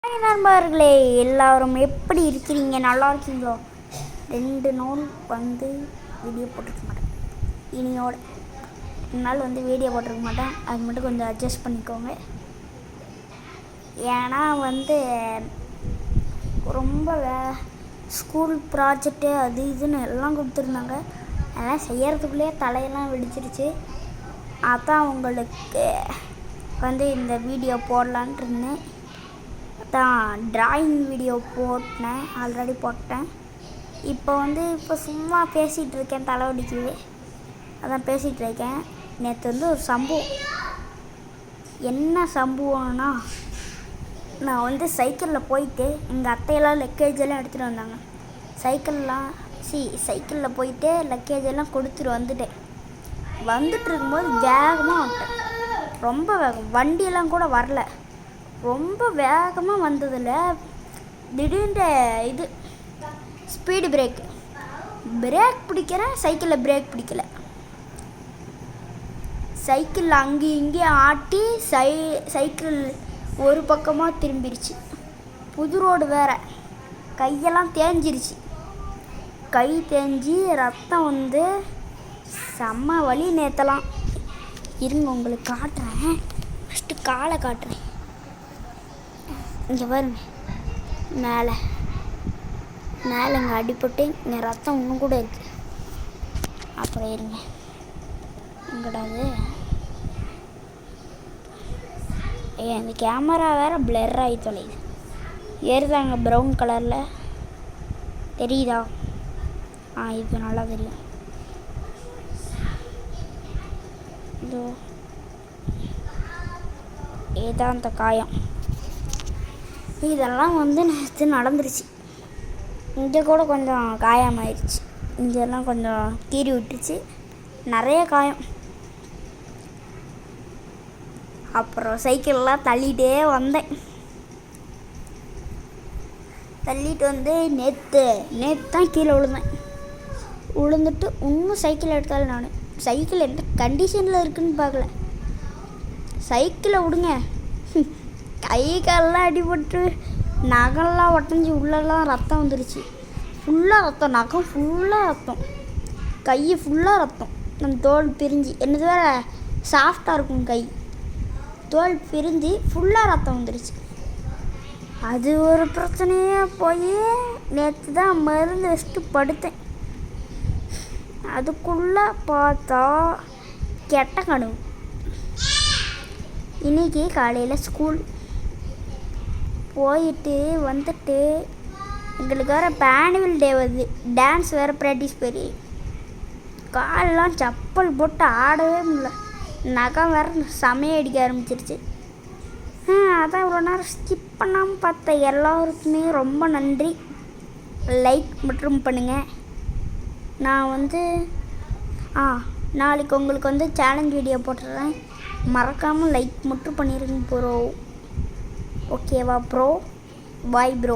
Hi நண்பர்களே, எல்லாரும் எப்படி இருக்கிறீங்க? நல்லா இருக்கீங்களோ? 2 நாள் வீடியோ போட்டிருக்க மாட்டேன். இனியோட 2 நாள் வீடியோ போட்டிருக்க மாட்டேன். அது மட்டும் கொஞ்சம் அட்ஜஸ்ட் பண்ணிக்கோங்க. ஏன்னா ரொம்ப ஸ்கூல் ப்ராஜெக்டு அது இதுன்னு எல்லாம் கொடுத்துருந்தாங்க. அதெல்லாம் செய்யறதுக்குள்ளேயே தலையெல்லாம் வெடிச்சிருச்சு. அதான் உங்களுக்கு இந்த வீடியோ போடலான்ட்டு இருந்தேன். தான் ட்ராயிங் வீடியோ ஆல்ரெடி போட்டேன். இப்போ சும்மா பேசிகிட்டு இருக்கேன், தலைவலிக்குது. அதான் பேசிகிட்டு இருக்கேன். நேற்று ஒரு சம்பவம். என்ன சம்பவம்னா, நான் சைக்கிளில் போயிட்டு எங்கள் அத்தையெல்லாம் லக்கேஜெல்லாம் எடுத்துகிட்டு வந்தாங்க. சைக்கிளில் போயிட்டு லக்கேஜெல்லாம் கொடுத்துட்டு வந்துட்டு இருக்கும்போது வேகமாக வந்துட்டேன். ரொம்ப வேகம். வண்டியெல்லாம் கூட வரல. ரொம்ப வேகமாக வந்ததில் திடீர்னு ஸ்பீடு பிரேக் பிடிக்கிறேன். சைக்கிளில் பிரேக் பிடிக்கல. சைக்கிள் அங்கேயும் இங்கேயும் ஆட்டி சைக்கிள் ஒரு பக்கமாக திரும்பிடுச்சு. புது ரோடு வேறு. கையெல்லாம் தேஞ்சிருச்சு. கை தேஞ்சி ரத்தம் செம்ம வலி. நேற்றலாம் இருங்க உங்களுக்கு காட்டுறேன். ஃபஸ்ட்டு காலை காட்டுறேன். இங்கே பாருங்க, மேலே இங்கே அடிபட்டு இங்கே ரத்தம் இன்னும் கூட இருக்குது. அப்புறம் இருங்க, இங்கடாது இந்த கேமரா வேறு பிளர் ஆகி தொலையுது. ஏறுதாங்க ப்ரௌன் கலரில் தெரியுதா? இது நல்லா தெரியும். இதோ இதுதான் அந்த காயம். இதெல்லாம் நேற்று நடந்துருச்சு. இங்கே கூட கொஞ்சம் காயமாயிடுச்சு. இங்கெல்லாம் கொஞ்சம் கீறி விட்டுச்சு. நிறைய காயம். அப்புறம் சைக்கிளெலாம் தள்ளிகிட்டே வந்தேன். தள்ளிட்டு நேற்று தான் கீழே விழுந்துட்டு இன்னும் சைக்கிள் எடுத்தாலும் நான் சைக்கிள் எந்த கண்டிஷனில் இருக்குதுன்னு பார்க்கல. சைக்கிளை விடுங்க, கை காலெல்லாம் அடிபட்டு நகம்லாம் உடஞ்சி உள்ளெல்லாம் ரத்தம் வந்துருச்சு. ஃபுல்லாக ரத்தம். நகம் ஃபுல்லாக ரத்தம். கை ஃபுல்லாக ரத்தம். நம்ம தோல் பிரிஞ்சு என்னது வேறு சாஃப்டாக இருக்கும் கை. தோல் பிரிஞ்சு ஃபுல்லாக ரத்தம் வந்துருச்சு. அது ஒரு பிரச்சனையாக போய் நேற்று தான் மருந்து வச்சுட்டு படுத்தேன். அதுக்குள்ளே பார்த்தா கெட்ட கனவு. இன்றைக்கி காலையில் ஸ்கூல் போயிட்டு எங்களுக்கு வேறு ஆனுவல் டே வருது. டான்ஸ் வேறு ப்ராக்டிஸ் போய் காலெலாம் செப்பல் போட்டு ஆடவே முடியல. நகம் வேறு சமைய அடிக்க ஆரம்பிச்சிருச்சு. அதான் இவ்வளோ நேரம் ஸ்கிப் பண்ணாமல் பார்த்தேன். எல்லாருக்குமே ரொம்ப நன்றி. லைக் மற்றும் பண்ணுங்கள். நான் நாளைக்கு உங்களுக்கு சேலஞ்ச் வீடியோ போட்டுடுறேன். மறக்காமல் லைக் மட்டும் பண்ணிடுங்க ப்ரோ. ஓகேவா ப்ரோ? Bye bro.